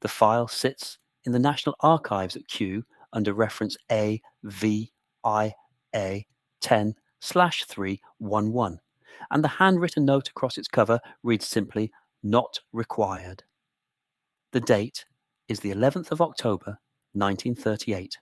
The file sits in the National Archives at Kew under reference AVIA 10/311, and the handwritten note across its cover reads simply, "Not required." The date is the 11th of October, 1938.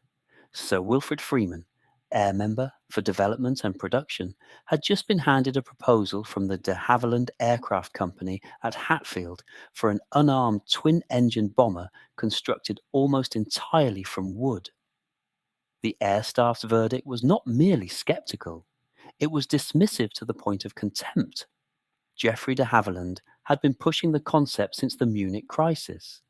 Sir Wilfrid Freeman, Air Member for Development and Production, had just been handed a proposal from the de Havilland Aircraft Company at Hatfield for an unarmed twin-engine bomber constructed almost entirely from wood. The Air Staff's verdict was not merely sceptical, it was dismissive to the point of contempt. Geoffrey de Havilland had been pushing the concept since the Munich crisis.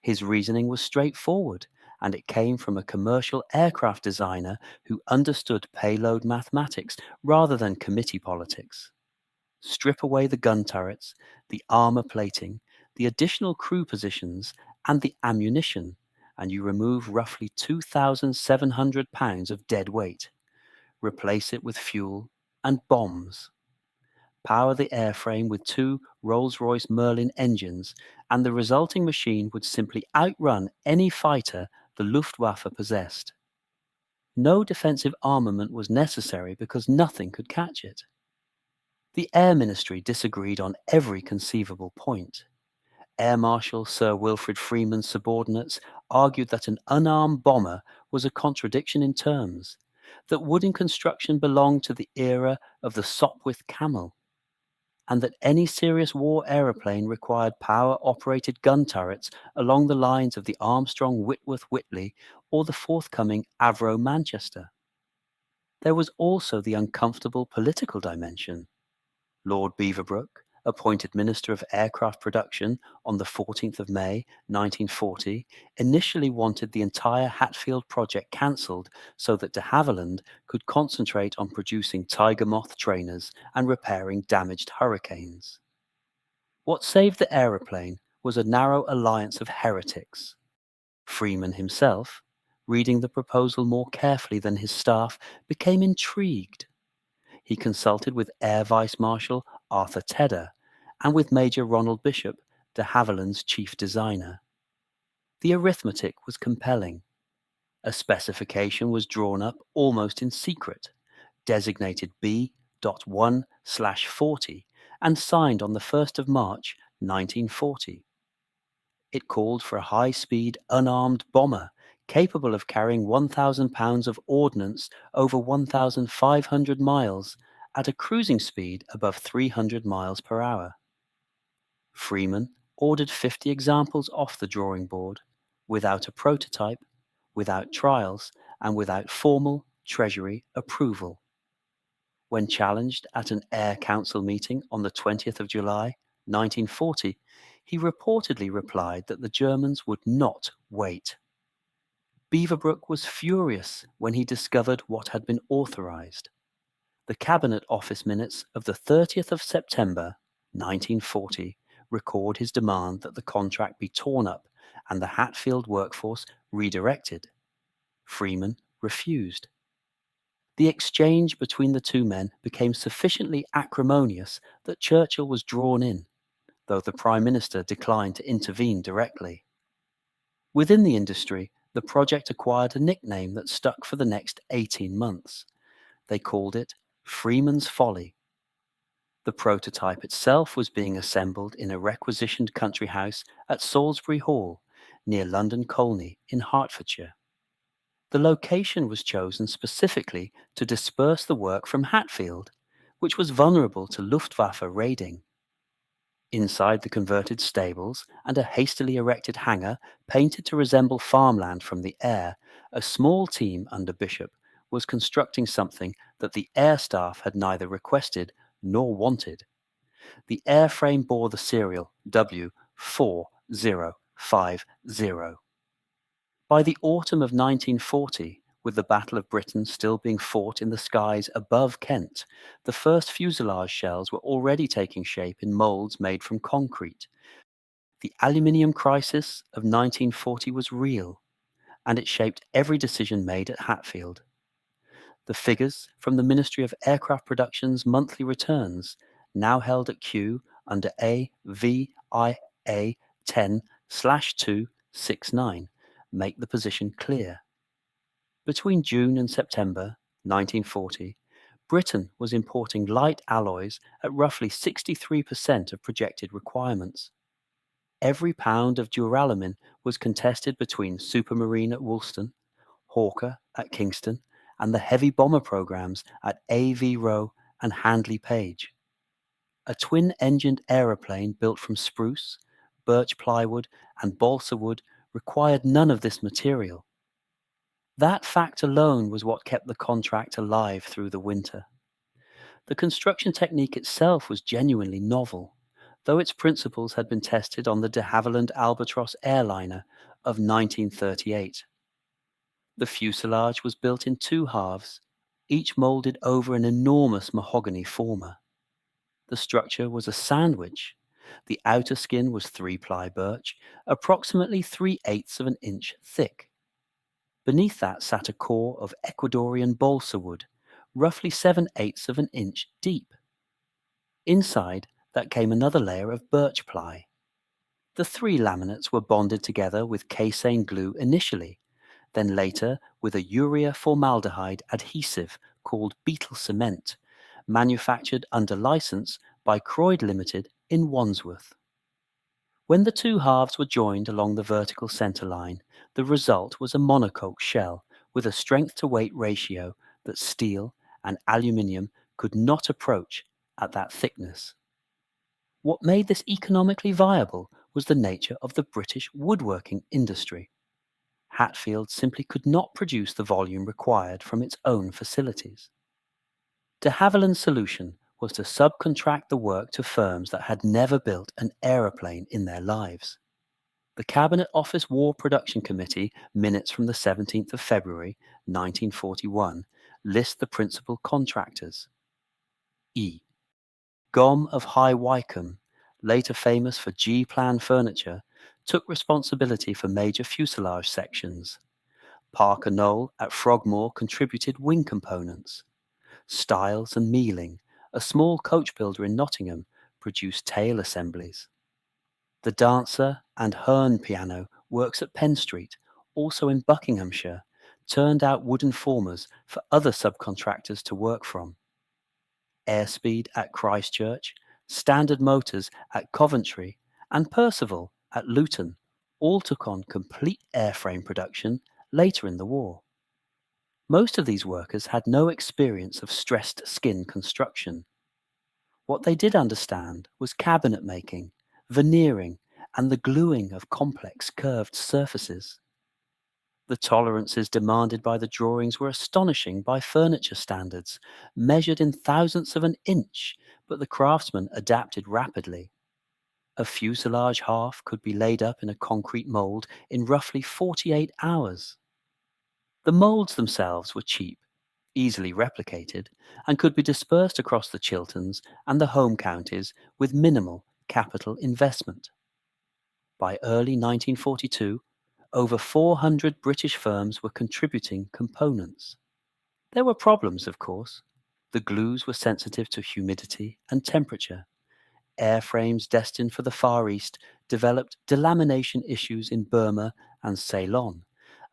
His reasoning was straightforward, and it came from a commercial aircraft designer who understood payload mathematics rather than committee politics. Strip away the gun turrets, the armour plating, the additional crew positions, and the ammunition, and you remove roughly 2,700 pounds of dead weight. Replace it with fuel and bombs. Power the airframe with 2 Rolls-Royce Merlin engines, and the resulting machine would simply outrun any fighter the Luftwaffe possessed. No defensive armament was necessary because nothing could catch it. The Air Ministry disagreed on every conceivable point. Air Marshal Sir Wilfrid Freeman's subordinates argued that an unarmed bomber was a contradiction in terms, that wooden construction belonged to the era of the Sopwith Camel, and that any serious war aeroplane required power-operated gun turrets along the lines of the Armstrong-Whitworth-Whitley or the forthcoming Avro-Manchester. There was also the uncomfortable political dimension. Lord Beaverbrook, appointed Minister of Aircraft Production on the 14th of May 1940, initially wanted the entire Hatfield project cancelled so that de Havilland could concentrate on producing Tiger Moth trainers and repairing damaged Hurricanes. What saved the aeroplane was a narrow alliance of heretics. Freeman himself, reading the proposal more carefully than his staff, became intrigued. He consulted with Air Vice Marshal Arthur Tedder and with Major Ronald Bishop, de Havilland's chief designer. The arithmetic was compelling. A specification was drawn up almost in secret, designated B.1/40, and signed on the 1st of March 1940. It called for a high-speed, unarmed bomber capable of carrying 1,000 pounds of ordnance over 1,500 miles at a cruising speed above 300 miles per hour. Freeman ordered 50 examples off the drawing board, without a prototype, without trials, and without formal Treasury approval. When challenged at an Air Council meeting on the 20th of July, 1940, he reportedly replied that the Germans would not wait. Beaverbrook was furious when he discovered what had been authorized. The Cabinet Office minutes of the 30th of September, 1940, record his demand that the contract be torn up and the Hatfield workforce redirected. Freeman refused. The exchange between the two men became sufficiently acrimonious that Churchill was drawn in, though the Prime Minister declined to intervene directly. Within the industry, the project acquired a nickname that stuck for the next 18 months. They called it Freeman's Folly. The prototype itself was being assembled in a requisitioned country house at Salisbury Hall, near London Colney in Hertfordshire. The location was chosen specifically to disperse the work from Hatfield, which was vulnerable to Luftwaffe raiding. Inside the converted stables and a hastily erected hangar painted to resemble farmland from the air, a small team under Bishop was constructing something that the air staff had neither requested nor wanted. The airframe bore the serial W4050. By the autumn of 1940, with the Battle of Britain still being fought in the skies above Kent, the first fuselage shells were already taking shape in moulds made from concrete. The aluminium crisis of 1940 was real, and it shaped every decision made at Hatfield. The figures from the Ministry of Aircraft Production's monthly returns, now held at Kew under AVIA 10/2 6-9 make the position clear. Between June and September 1940, Britain was importing light alloys at roughly 63% of projected requirements. Every pound of duralumin was contested between Supermarine at Woolston, Hawker at Kingston, and the heavy bomber programs at A.V. Rowe and Handley Page. A twin-engined aeroplane built from spruce, birch plywood, and balsa wood required none of this material. That fact alone was what kept the contract alive through the winter. The construction technique itself was genuinely novel, though its principles had been tested on the de Havilland Albatross airliner of 1938. The fuselage was built in two halves, each moulded over an enormous mahogany former. The structure was a sandwich. The outer skin was 3-ply birch, approximately 3/8 of an inch thick. Beneath that sat a core of Ecuadorian balsa wood, roughly 7/8 of an inch deep. Inside that came another layer of birch ply. The three laminates were bonded together with casein glue initially, then later with a urea formaldehyde adhesive called beetle cement, manufactured under license by Croyd Limited in Wandsworth. When the two halves were joined along the vertical centre line, the result was a monocoque shell with a strength-to-weight ratio that steel and aluminium could not approach at that thickness. What made this economically viable was the nature of the British woodworking industry. Hatfield simply could not produce the volume required from its own facilities. De Havilland's solution was to subcontract the work to firms that had never built an aeroplane in their lives. The Cabinet Office War Production Committee minutes from the 17th of February 1941 list the principal contractors. E. Gom of High Wycombe, later famous for G-plan furniture, took responsibility for major fuselage sections. Parker Knoll at Frogmore contributed wing components. Stiles and Mealing, a small coach builder in Nottingham, produced tail assemblies. The Dancer and Herne piano works at Penn Street, also in Buckinghamshire, turned out wooden formers for other subcontractors to work from. Airspeed at Christchurch, Standard Motors at Coventry, and Percival at Luton all took on complete airframe production later in the war. Most of these workers had no experience of stressed skin construction. What they did understand was cabinet making, veneering, and the gluing of complex curved surfaces. The tolerances demanded by the drawings were astonishing by furniture standards, measured in thousandths of an inch, but the craftsmen adapted rapidly. A fuselage half could be laid up in a concrete mould in roughly 48 hours. The moulds themselves were cheap, easily replicated, and could be dispersed across the Chilterns and the home counties with minimal capital investment. By early 1942, over 400 British firms were contributing components. There were problems, of course. The glues were sensitive to humidity and temperature. Airframes destined for the Far East developed delamination issues in Burma and Ceylon,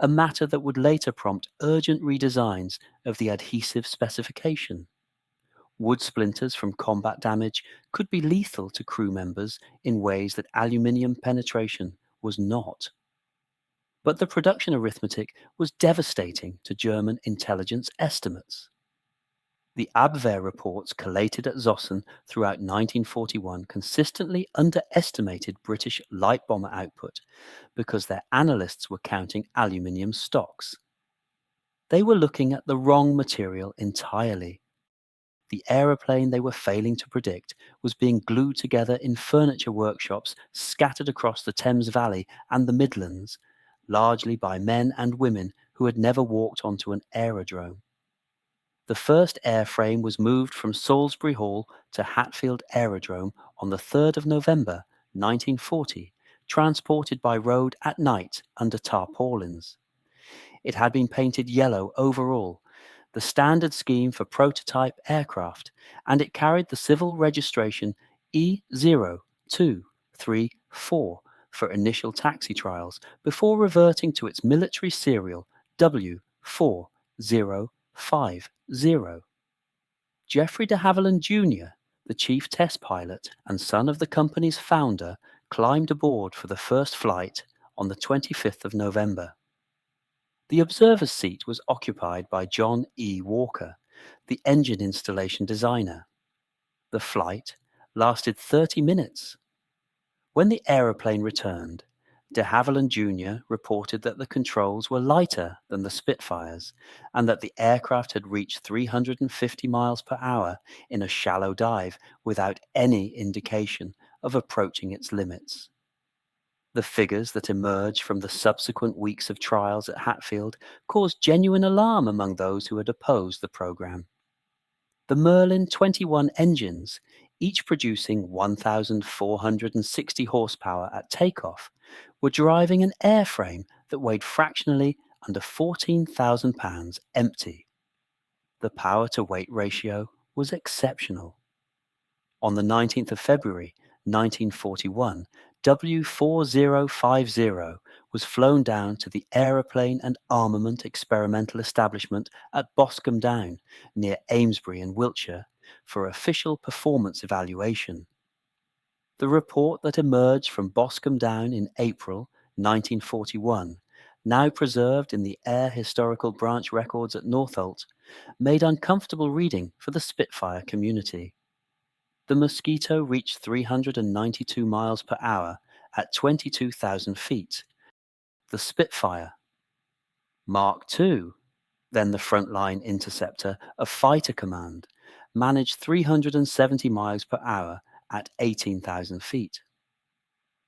a matter that would later prompt urgent redesigns of the adhesive specification. Wood splinters from combat damage could be lethal to crew members in ways that aluminium penetration was not. But the production arithmetic was devastating to German intelligence estimates. The Abwehr reports collated at Zossen throughout 1941 consistently underestimated British light bomber output because their analysts were counting aluminium stocks. They were looking at the wrong material entirely. The aeroplane they were failing to predict was being glued together in furniture workshops scattered across the Thames Valley and the Midlands, largely by men and women who had never walked onto an aerodrome. The first airframe was moved from Salisbury Hall to Hatfield Aerodrome on the 3rd of November 1940, transported by road at night under tarpaulins. It had been painted yellow overall, the standard scheme for prototype aircraft, and it carried the civil registration E0234 for initial taxi trials before reverting to its military serial W4050. Geoffrey de Havilland Jr., the chief test pilot and son of the company's founder, climbed aboard for the first flight on the 25th of November. The observer's seat was occupied by John E. Walker, the engine installation designer. The flight lasted 30 minutes. When the aeroplane returned, de Havilland Jr. reported that the controls were lighter than the Spitfires and that the aircraft had reached 350 miles per hour in a shallow dive without any indication of approaching its limits. The figures that emerged from the subsequent weeks of trials at Hatfield caused genuine alarm among those who had opposed the program. The Merlin 21 engines, each producing 1,460 horsepower at takeoff, were driving an airframe that weighed fractionally under 14,000 pounds empty. The power-to-weight ratio was exceptional. On the 19th of February, 1941, W4050 was flown down to the Aeroplane and Armament Experimental Establishment at Boscombe Down, near Amesbury in Wiltshire, for official performance evaluation. The report that emerged from Boscombe Down in April 1941, now preserved in the Air Historical Branch records at Northolt, made uncomfortable reading for the Spitfire community. The Mosquito reached 392 miles per hour at 22,000 feet. The Spitfire, Mark II, then the frontline interceptor of Fighter Command, managed 370 miles per hour at 18,000 feet.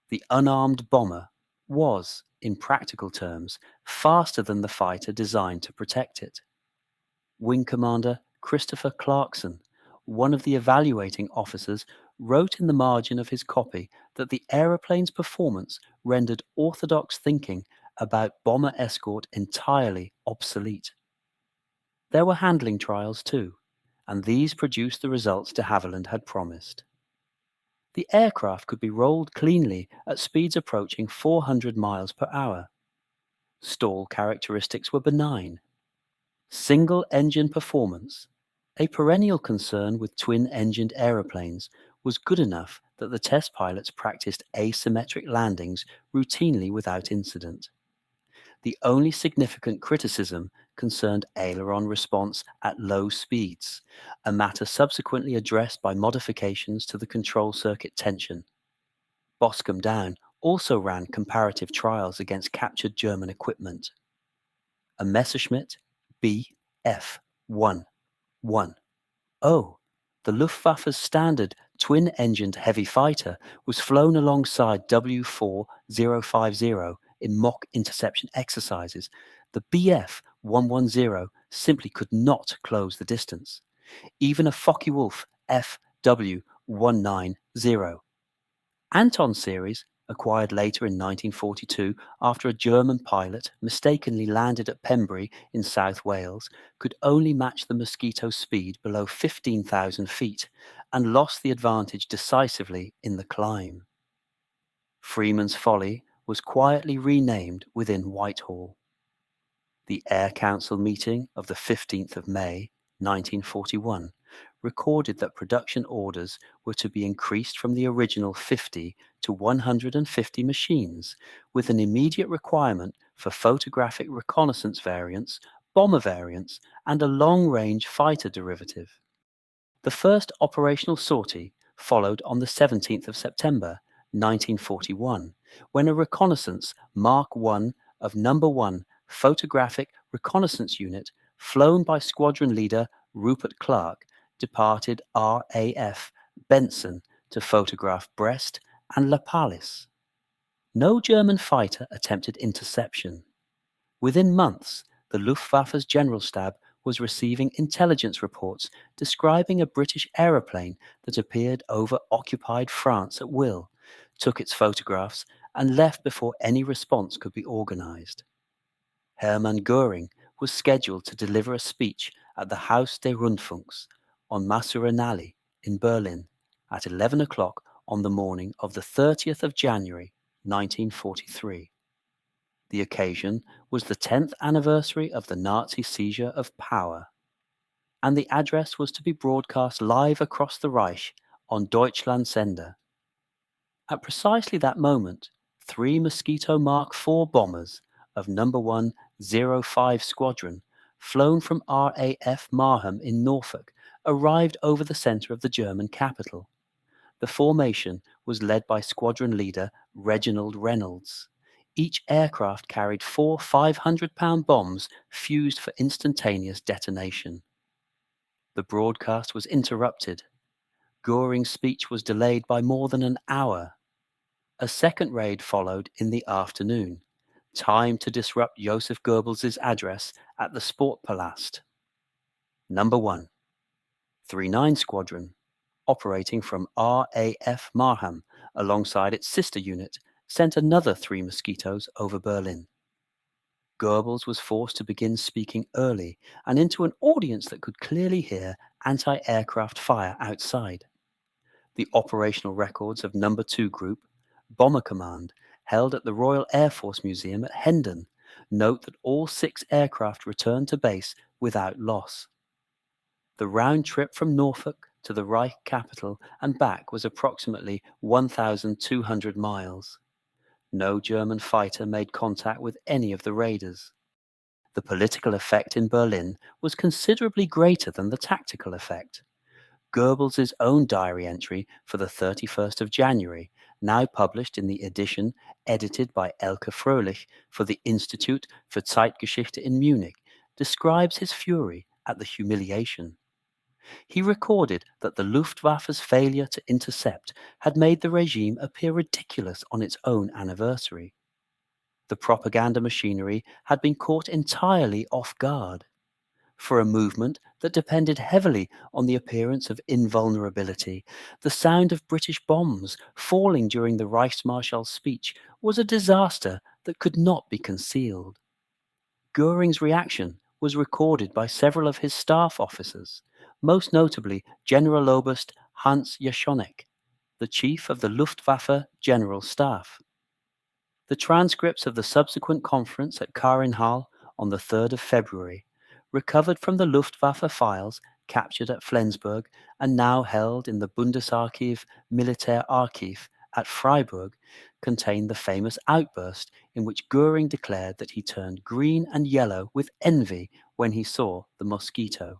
The unarmed bomber was, in practical terms, faster than the fighter designed to protect it. Wing Commander Christopher Clarkson, one of the evaluating officers, wrote in the margin of his copy that the aeroplane's performance rendered orthodox thinking about bomber escort entirely obsolete. There were handling trials too, and these produced the results de Havilland had promised. The aircraft could be rolled cleanly at speeds approaching 400 miles per hour. Stall characteristics were benign. Single-engine performance, a perennial concern with twin-engined aeroplanes, was good enough that the test pilots practiced asymmetric landings routinely without incident. The only significant criticism concerned aileron response at low speeds, a matter subsequently addressed by modifications to the control circuit tension. Boscombe Down also ran comparative trials against captured German equipment. A Messerschmitt Bf-110, the Luftwaffe's standard twin-engined heavy fighter, was flown alongside W4050 in mock interception exercises. The Bf-110 simply could not close the distance. Even a Focke-Wulf FW190 Anton series, acquired later in 1942 after a German pilot mistakenly landed at Pembrey in South Wales, could only match the Mosquito's speed below 15,000 feet and lost the advantage decisively in the climb. Freeman's Folly was quietly renamed within Whitehall. The Air Council meeting of the 15th of May, 1941, recorded that production orders were to be increased from the original 50 to 150 machines, with an immediate requirement for photographic reconnaissance variants, bomber variants, and a long-range fighter derivative. The first operational sortie followed on the 17th of September, 1941, when a reconnaissance Mark I of No. 1 Photographic Reconnaissance Unit, flown by squadron leader Rupert Clark, departed RAF Benson to photograph Brest and La Pallice. No German fighter attempted interception. Within months, the Luftwaffe's General Stab was receiving intelligence reports describing a British aeroplane that appeared over occupied France at will, took its photographs, and left before any response could be organized. Hermann Göring was scheduled to deliver a speech at the Haus des Rundfunks on Masurenallee in Berlin at 11 o'clock on the morning of the 30th of January, 1943. The occasion was the 10th anniversary of the Nazi seizure of power, and the address was to be broadcast live across the Reich on Deutschlandsender. At precisely that moment, 3 Mosquito Mark IV bombers of No. 105 Squadron, flown from RAF Marham in Norfolk, arrived over the centre of the German capital. The formation was led by squadron leader Reginald Reynolds. Each aircraft carried 4 500-pound bombs fused for instantaneous detonation. The broadcast was interrupted. Göring's speech was delayed by more than an hour. A second raid followed in the afternoon, timed to disrupt Joseph Goebbels' address at the Sportpalast. Number 1. 39 Squadron, operating from RAF Marham alongside its sister unit, sent another 3 Mosquitoes over Berlin. Goebbels was forced to begin speaking early and into an audience that could clearly hear anti-aircraft fire outside. The operational records of No. 2 Group, Bomber Command, held at the Royal Air Force Museum at Hendon, note that all 6 aircraft returned to base without loss. The round trip from Norfolk to the Reich capital and back was approximately 1,200 miles. No German fighter made contact with any of the raiders. The political effect in Berlin was considerably greater than the tactical effect. Goebbels' own diary entry for the 31st of January, now published in the edition edited by Elke Fröhlich for the Institute for Zeitgeschichte in Munich, describes his fury at the humiliation. He recorded that the Luftwaffe's failure to intercept had made the regime appear ridiculous on its own anniversary. The propaganda machinery had been caught entirely off guard. For a movement that depended heavily on the appearance of invulnerability, the sound of British bombs falling during the Reichsmarschall's speech was a disaster that could not be concealed. Göring's reaction was recorded by several of his staff officers, most notably Generaloberst Hans Jaschonek, the chief of the Luftwaffe General Staff. The transcripts of the subsequent conference at Karinhal on the 3rd of February, recovered from the Luftwaffe files captured at Flensburg and now held in the Bundesarchiv-Militärarchiv at Freiburg, contain the famous outburst in which Göring declared that he turned green and yellow with envy when he saw the Moskito.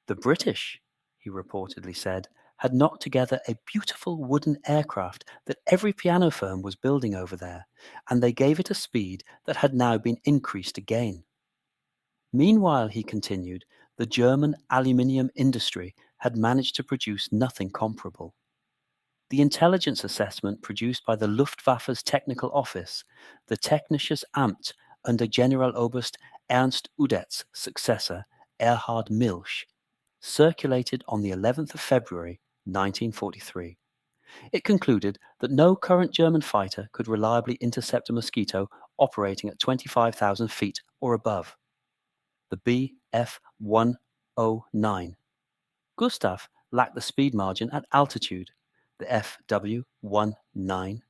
The British, he reportedly said, had knocked together a beautiful wooden aircraft that every piano firm was building over there, and they gave it a speed that had now been increased again. Meanwhile, he continued, the German aluminium industry had managed to produce nothing comparable. The intelligence assessment produced by the Luftwaffe's technical office, the Technisches Amt under Generaloberst Ernst Udet's successor, Erhard Milch, circulated on the 11th of February, 1943. It concluded that no current German fighter could reliably intercept a Mosquito operating at 25,000 feet or above. The Bf-109. Gustav lacked the speed margin at altitude. The Fw-190.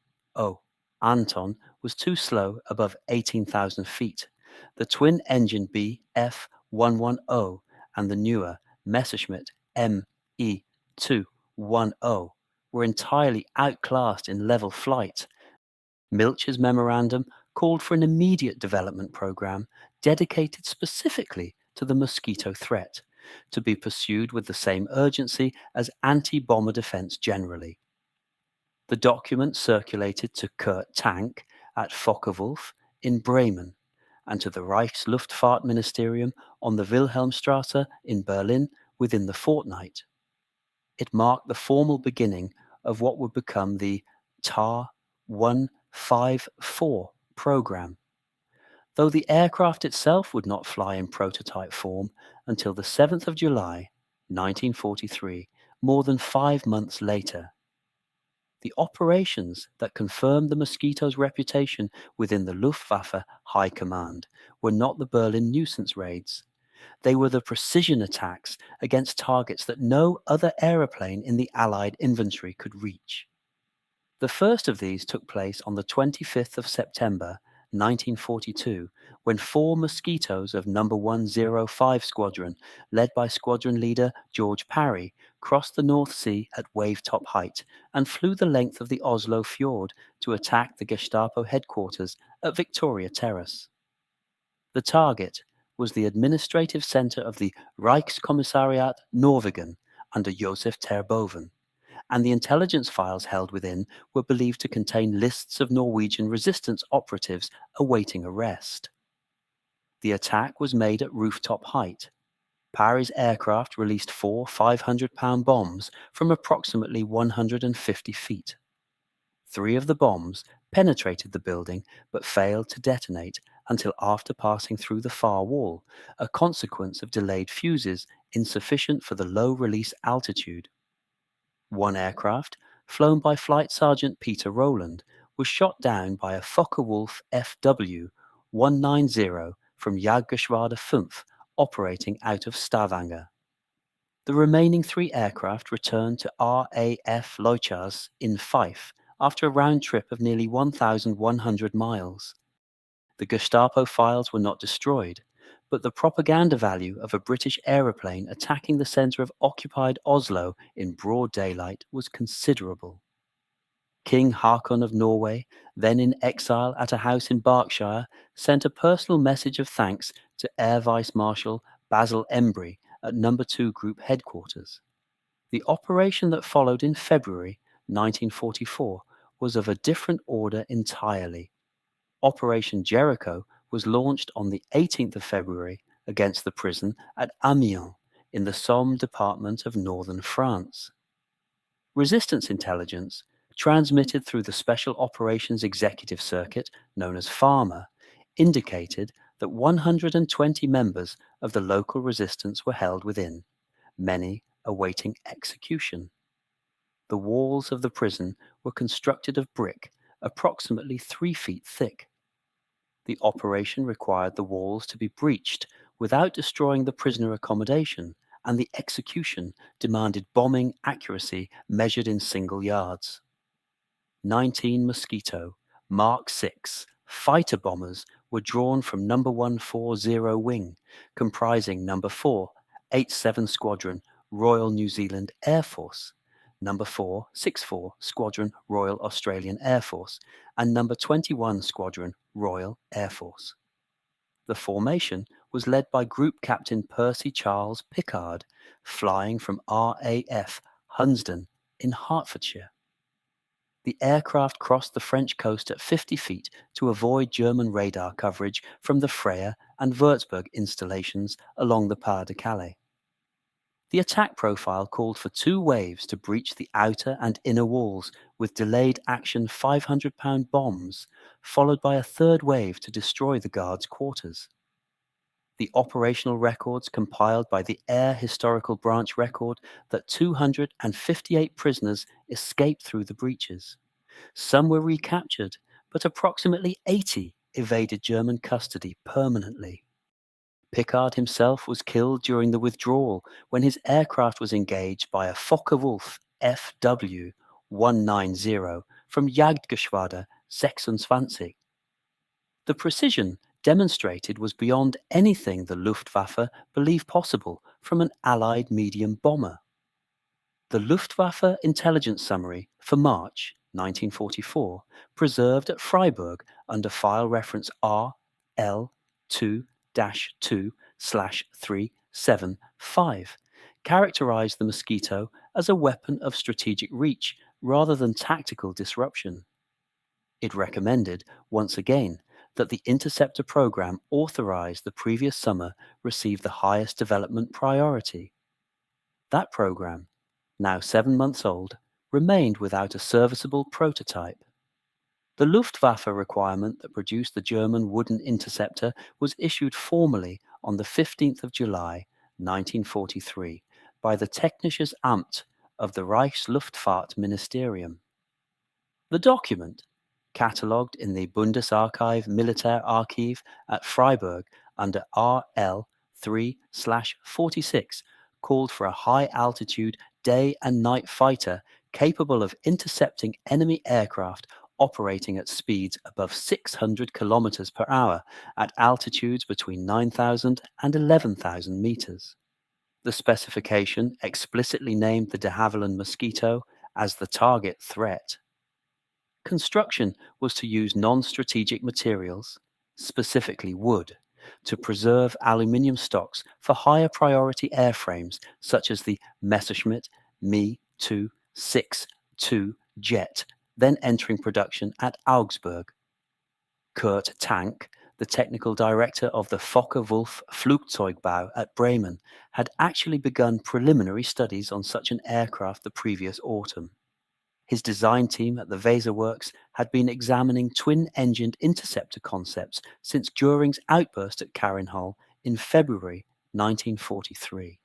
Anton was too slow above 18,000 feet. The twin-engine Bf-110 and the newer Messerschmitt Me-210 were entirely outclassed in level flight. Milch's memorandum called for an immediate development program dedicated specifically to the Mosquito threat, to be pursued with the same urgency as anti-bomber defense generally. The document circulated to Kurt Tank at Focke-Wulf in Bremen and to the Reichsluftfahrtministerium on the Wilhelmstrasse in Berlin within the fortnight. It marked the formal beginning of what would become the Ta 154 program, though the aircraft itself would not fly in prototype form until the 7th of July, 1943, more than 5 months later. The operations that confirmed the Mosquito's reputation within the Luftwaffe High Command were not the Berlin nuisance raids. They were the precision attacks against targets that no other aeroplane in the Allied inventory could reach. The first of these took place on the 25th of September 1942, when 4 Mosquitoes of No. 105 Squadron, led by squadron leader George Parry, crossed the North Sea at wave-top height and flew the length of the Oslo fjord to attack the Gestapo headquarters at Victoria Terrace. The target was the administrative centre of the Reichskommissariat Norwegen under Josef Terboven, and the intelligence files held within were believed to contain lists of Norwegian resistance operatives awaiting arrest. The attack was made at rooftop height. Parry's aircraft released 4 500-pound bombs from approximately 150 feet. 3 of the bombs penetrated the building but failed to detonate until after passing through the far wall, a consequence of delayed fuses insufficient for the low release altitude. 1 aircraft, flown by Flight Sergeant Peter Rowland, was shot down by a Focke-Wulf FW 190 from Jagdgeschwader 5, operating out of Stavanger. The remaining 3 aircraft returned to RAF Leuchars in Fife after a round trip of nearly 1,100 miles. The Gestapo files were not destroyed, but the propaganda value of a British aeroplane attacking the centre of occupied Oslo in broad daylight was considerable. King Haakon of Norway, then in exile at a house in Berkshire, sent a personal message of thanks to Air Vice Marshal Basil Embry at No. 2 Group Headquarters. The operation that followed in February 1944 was of a different order entirely. Operation Jericho was launched on the 18th of February against the prison at Amiens in the Somme department of northern France. Resistance intelligence, transmitted through the Special Operations Executive Circuit, known as FARMA, indicated that 120 members of the local resistance were held within, many awaiting execution. The walls of the prison were constructed of brick, approximately 3 feet thick. The operation required the walls to be breached without destroying the prisoner accommodation, and the execution demanded bombing accuracy measured in single yards. 19 Mosquito Mark 6 fighter bombers were drawn from No. 140 Wing, comprising No. 4 87 Squadron Royal New Zealand Air Force, No. 464 Squadron Royal Australian Air Force, and No. 21 Squadron Royal Air Force. The formation was led by Group Captain Percy Charles Pickard, flying from RAF Hunsdon in Hertfordshire. The aircraft crossed the French coast at 50 feet to avoid German radar coverage from the Freya and Würzburg installations along the Pas de Calais. The attack profile called for 2 waves to breach the outer and inner walls with delayed action 500-pound bombs, followed by a 3rd wave to destroy the guards' quarters. The operational records compiled by the Air Historical Branch record that 258 prisoners escaped through the breaches. Some were recaptured, but approximately 80 evaded German custody permanently. Pickard himself was killed during the withdrawal when his aircraft was engaged by a Focke-Wulf FW 190 from Jagdgeschwader 26. The precision demonstrated was beyond anything the Luftwaffe believed possible from an Allied medium bomber. The Luftwaffe intelligence summary for March 1944, preserved at Freiburg under file reference RL2-2/375, characterized the Mosquito as a weapon of strategic reach rather than tactical disruption. It recommended, once again, that the interceptor program authorized the previous summer receive the highest development priority. That program, now 7 months old, remained without a serviceable prototype. The Luftwaffe requirement that produced the German wooden interceptor was issued formally on the 15th of July 1943 by the Technisches Amt of the Reichsluftfahrtministerium. The document, catalogued in the Bundesarchiv-Militärarchiv at Freiburg under RL 3/46, called for a high-altitude day and night fighter capable of intercepting enemy aircraft operating at speeds above 600 kilometers per hour at altitudes between 9,000 and 11,000 meters. The specification explicitly named the de Havilland Mosquito as the target threat. Construction was to use non-strategic materials, specifically wood, to preserve aluminium stocks for higher priority airframes such as the Messerschmitt Me 262 jet, then entering production at Augsburg. Kurt Tank, the technical director of the Focke-Wulf Flugzeugbau at Bremen, had actually begun preliminary studies on such an aircraft the previous autumn. His design team at the Weser Works had been examining twin-engined interceptor concepts since Göring's outburst at Carinhall in February 1943.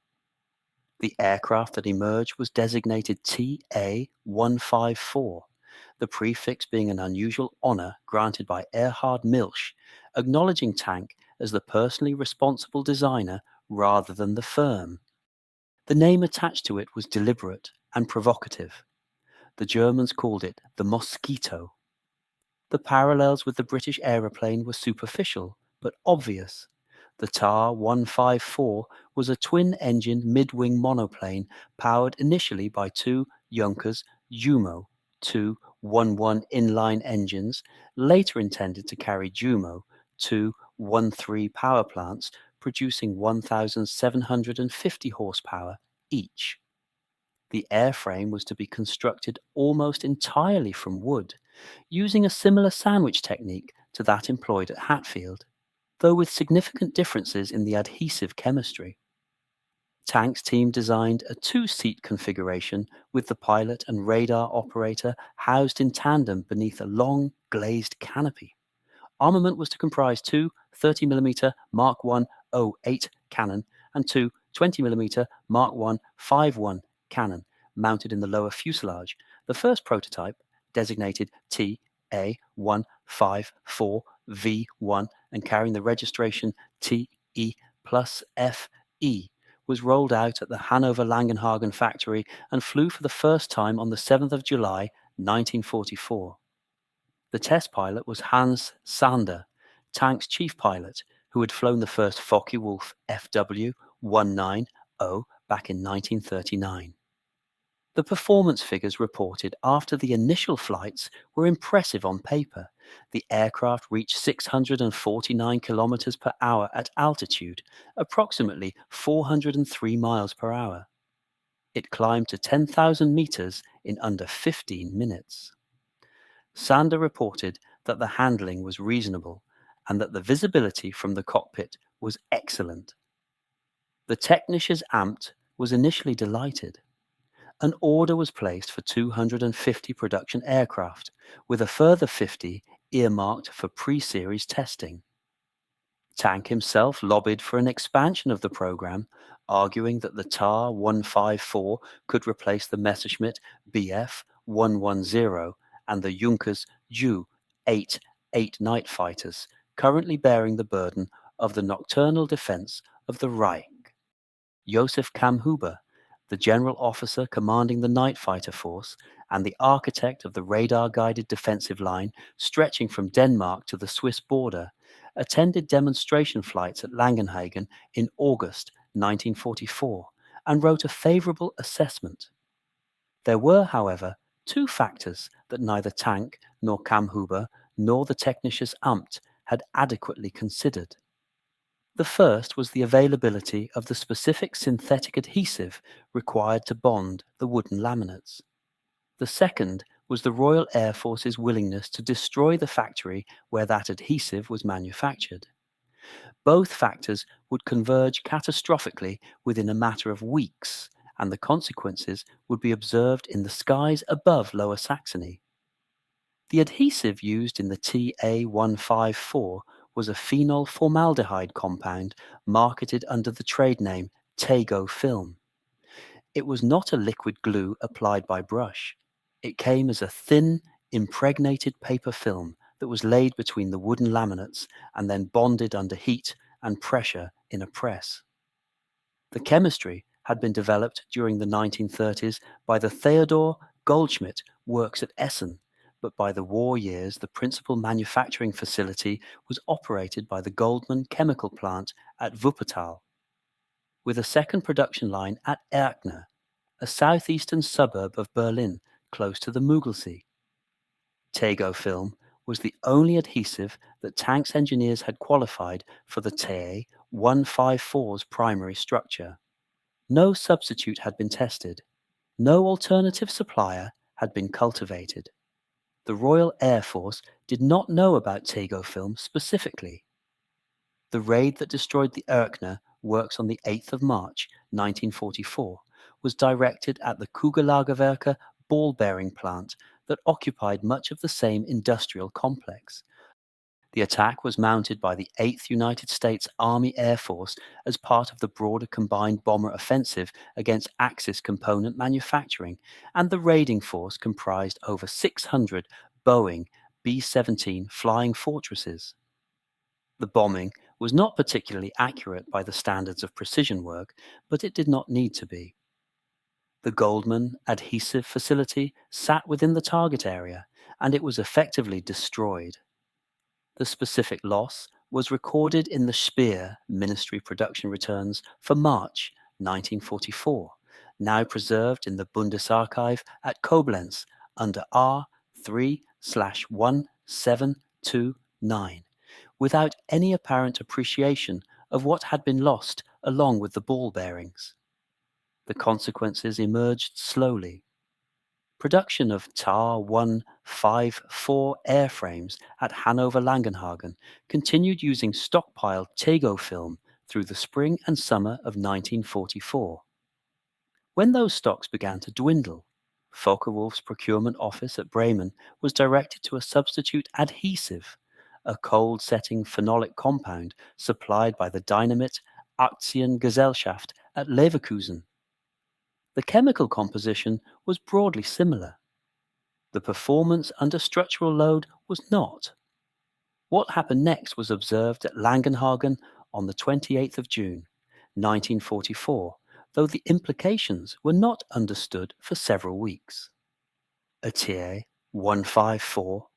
The aircraft that emerged was designated TA-154, the prefix being an unusual honor granted by Erhard Milch, acknowledging Tank as the personally responsible designer rather than the firm. The name attached to it was deliberate and provocative. The Germans called it the Moskito. The parallels with the British aeroplane were superficial, but obvious. The Ta-154 was a twin-engine mid-wing monoplane powered initially by two Junkers Jumo 211 inline engines, later intended to carry Jumo 213 power plants, producing 1,750 horsepower each. The airframe was to be constructed almost entirely from wood, using a similar sandwich technique to that employed at Hatfield, though with significant differences in the adhesive chemistry. Tank's team designed a two-seat configuration with the pilot and radar operator housed in tandem beneath a long, glazed canopy. Armament was to comprise two 30mm Mark I 08 cannon and two 20mm Mark I 5.1 cannon mounted in the lower fuselage. The first prototype, designated TA-154V1 and carrying the registration TE+FE, was rolled out at the Hanover Langenhagen factory and flew for the first time on the 7th of July 1944. The test pilot was Hans Sander, Tank's chief pilot, who had flown the first Focke-Wulf FW-190 back in 1939. The performance figures reported after the initial flights were impressive on paper. The aircraft reached 649 kilometers per hour at altitude, approximately 403 miles per hour. It climbed to 10,000 meters in under 15 minutes. Sander reported that the handling was reasonable and that the visibility from the cockpit was excellent. The Technisches Amt was initially delighted. An order was placed for 250 production aircraft, with a further 50 earmarked for pre-series testing. Tank himself lobbied for an expansion of the program, arguing that the Ta-154 could replace the Messerschmitt Bf-110 and the Junkers Ju-8 night fighters, currently bearing the burden of the nocturnal defense of the Reich. Josef Kammhuber, the general officer commanding the night fighter force and the architect of the radar-guided defensive line stretching from Denmark to the Swiss border, attended demonstration flights at Langenhagen in August 1944 and wrote a favorable assessment. There were, however, two factors that neither Tank nor Kammhuber nor the Technisches Amt had adequately considered. The first was the availability of the specific synthetic adhesive required to bond the wooden laminates. The second was the Royal Air Force's willingness to destroy the factory where that adhesive was manufactured. Both factors would converge catastrophically within a matter of weeks, and the consequences would be observed in the skies above Lower Saxony. The adhesive used in the TA-154 was a phenol formaldehyde compound marketed under the trade name Tego Film. It was not a liquid glue applied by brush. It came as a thin, impregnated paper film that was laid between the wooden laminates and then bonded under heat and pressure in a press. The chemistry had been developed during the 1930s by the Theodor Goldschmidt works at Essen, but by the war years the principal manufacturing facility was operated by the Goldman chemical plant at Wuppertal, with a second production line at Erkner, a southeastern suburb of Berlin close to the Muggelsee. Tego film was the only adhesive that tanks engineers had qualified for the TE 154's primary structure. No substitute had been tested. No alternative supplier had been cultivated. The Royal Air Force did not know about Tego film specifically. The raid that destroyed the Erkner works on the 8th of March 1944 was directed at the Kugellagerwerke ball bearing plant that occupied much of the same industrial complex. The attack was mounted by the 8th United States Army Air Force as part of the broader combined bomber offensive against Axis component manufacturing, and the raiding force comprised over 600 Boeing B-17 Flying Fortresses. The bombing was not particularly accurate by the standards of precision work, but it did not need to be. The Goldman adhesive facility sat within the target area, and it was effectively destroyed. The specific loss was recorded in the Speer Ministry production returns for March 1944, now preserved in the Bundesarchiv at Koblenz under R3/1729, without any apparent appreciation of what had been lost along with the ball bearings. The consequences emerged slowly. Production of Ta 154 airframes at Hanover Langenhagen continued using stockpiled Tego film through the spring and summer of 1944. When those stocks began to dwindle, Focke-Wulf's procurement office at Bremen was directed to a substitute adhesive, a cold-setting phenolic compound supplied by the Dynamit Aktiengesellschaft at Leverkusen. The chemical composition was broadly similar. The performance under structural load was not. What happened next was observed at Langenhagen on the 28th of June, 1944, though the implications were not understood for several weeks. A TE 154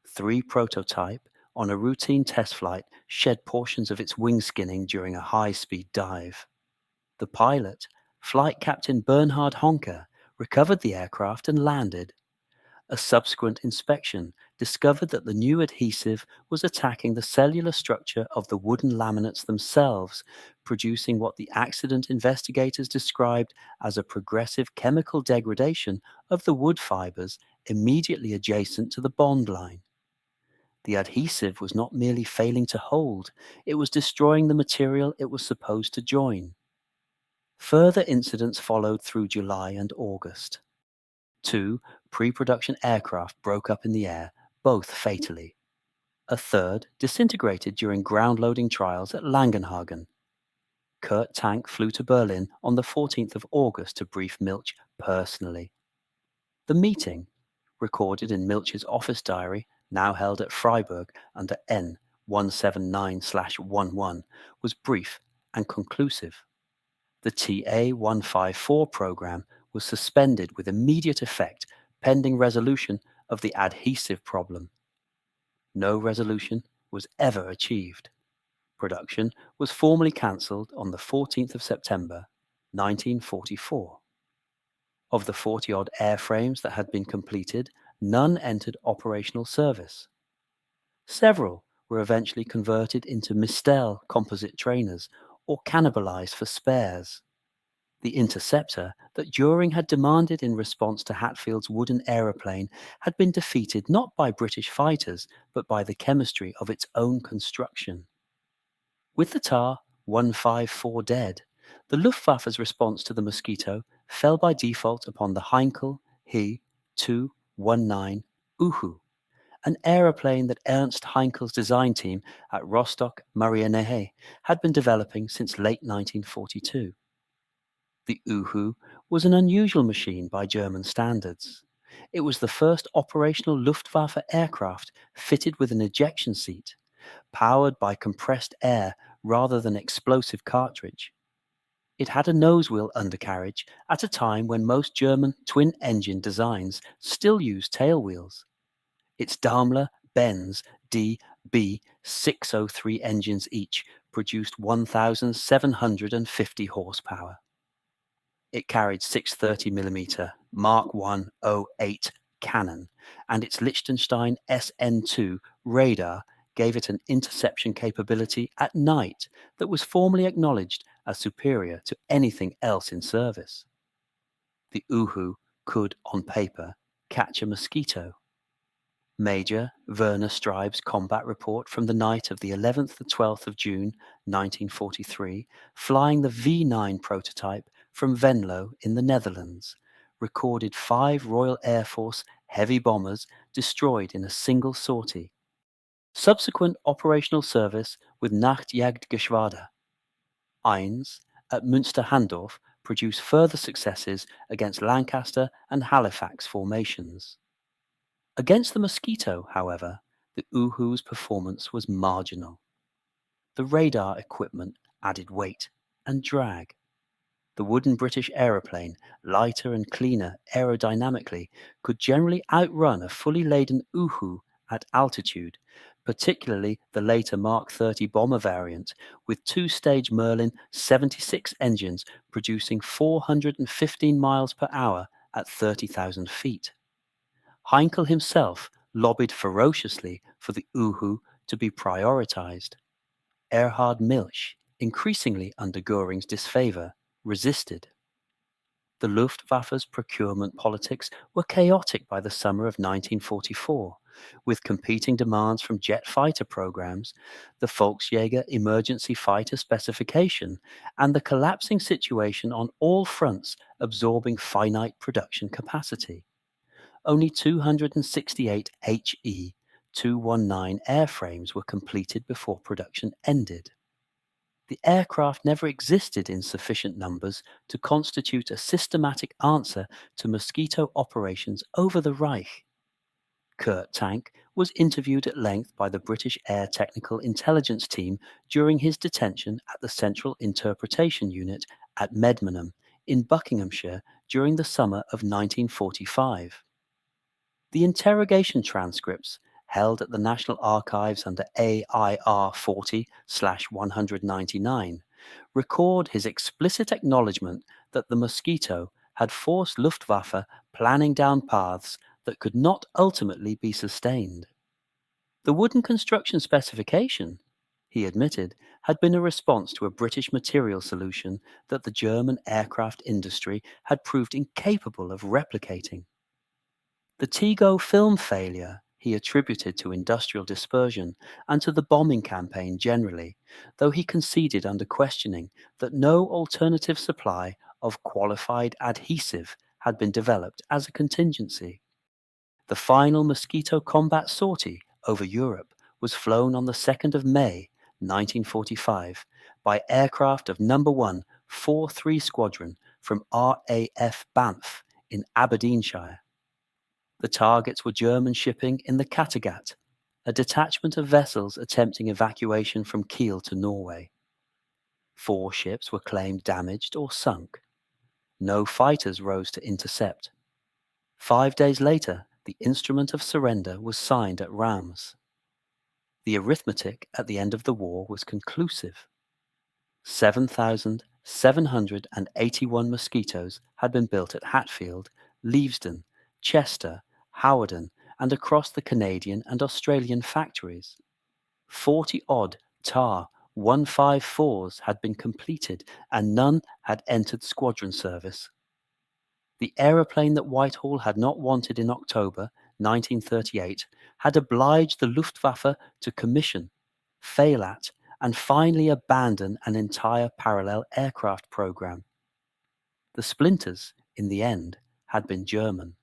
3 prototype on a routine test flight shed portions of its wing skinning during a high-speed dive. The pilot, Flight Captain Bernhard Honker, recovered the aircraft and landed. A subsequent inspection discovered that the new adhesive was attacking the cellular structure of the wooden laminates themselves, producing what the accident investigators described as a progressive chemical degradation of the wood fibers immediately adjacent to the bond line. The adhesive was not merely failing to hold, it was destroying the material it was supposed to join. Further incidents followed through July and August. 2 pre-production aircraft broke up in the air, both fatally. A third disintegrated during ground-loading trials at Langenhagen. Kurt Tank flew to Berlin on the 14th of August to brief Milch personally. The meeting, recorded in Milch's office diary, now held at Freiburg under N 179/11, was brief and conclusive. The TA 154 program was suspended with immediate effect pending resolution of the adhesive problem. No resolution was ever achieved. Production was formally cancelled on the 14th of September 1944. Of the 40-odd airframes that had been completed, none entered operational service. Several were eventually converted into Mistel composite trainers or cannibalized for spares. The interceptor that Göring had demanded in response to Hatfield's wooden aeroplane had been defeated not by British fighters, but by the chemistry of its own construction. With the Ta 154 dead, the Luftwaffe's response to the Mosquito fell by default upon the Heinkel He 219 Uhu, an aeroplane that Ernst Heinkel's design team at Rostock-Marienehe had been developing since late 1942. The Uhu was an unusual machine by German standards. It was the first operational Luftwaffe aircraft fitted with an ejection seat, powered by compressed air rather than explosive cartridge. It had a nose-wheel undercarriage at a time when most German twin-engine designs still use tailwheels. Its Daimler-Benz DB603 engines each produced 1,750 horsepower. It carried 630mm Mark 108 cannon, and its Liechtenstein SN2 radar gave it an interception capability at night that was formally acknowledged as superior to anything else in service. The Uhu could, on paper, catch a mosquito. Major Werner Strybe's combat report from the night of the 11th to 12th of June 1943, flying the V9 prototype from Venlo in the Netherlands, recorded 5 Royal Air Force heavy bombers destroyed in a single sortie. Subsequent operational service with Nachtjagdgeschwader 1 at Münster-Handorf produced further successes against Lancaster and Halifax formations. Against the Moskito, however, the Uhu's performance was marginal. The radar equipment added weight and drag. The wooden British aeroplane, lighter and cleaner aerodynamically, could generally outrun a fully laden Uhu at altitude, particularly the later Mark 30 bomber variant, with two-stage Merlin 76 engines producing 415 miles per hour at 30,000 feet. Heinkel himself lobbied ferociously for the Uhu to be prioritized. Erhard Milch, increasingly under Göring's disfavor, resisted. The Luftwaffe's procurement politics were chaotic by the summer of 1944, with competing demands from jet fighter programs, the Volksjäger emergency fighter specification, and the collapsing situation on all fronts absorbing finite production capacity. Only 268 HE-219 airframes were completed before production ended. The aircraft never existed in sufficient numbers to constitute a systematic answer to Mosquito operations over the Reich. Kurt Tank was interviewed at length by the British Air Technical Intelligence Team during his detention at the Central Interpretation Unit at Medmenham in Buckinghamshire during the summer of 1945. The interrogation transcripts, held at the National Archives under AIR 40/199, record his explicit acknowledgement that the Moskito had forced Luftwaffe planning down paths that could not ultimately be sustained. The wooden construction specification, he admitted, had been a response to a British material solution that the German aircraft industry had proved incapable of replicating. The Tego film failure he attributed to industrial dispersion and to the bombing campaign generally, though he conceded under questioning that no alternative supply of qualified adhesive had been developed as a contingency. The final Mosquito combat sortie over Europe was flown on the 2nd of May 1945 by aircraft of No. 1 4-3 Squadron from RAF Banff in Aberdeenshire. The targets were German shipping in the Kattegat, a detachment of vessels attempting evacuation from Kiel to Norway. 4 ships were claimed damaged or sunk. No fighters rose to intercept. 5 days later, the instrument of surrender was signed at Reims. The arithmetic at the end of the war was conclusive. 7,781 Mosquitoes had been built at Hatfield, Leavesden, Chester, Hawarden, and across the Canadian and Australian factories. 40-odd Ta 154s had been completed, and none had entered squadron service. The aeroplane that Whitehall had not wanted in October 1938 had obliged the Luftwaffe to commission, fail at, and finally abandon an entire parallel aircraft program. The splinters, in the end, had been German.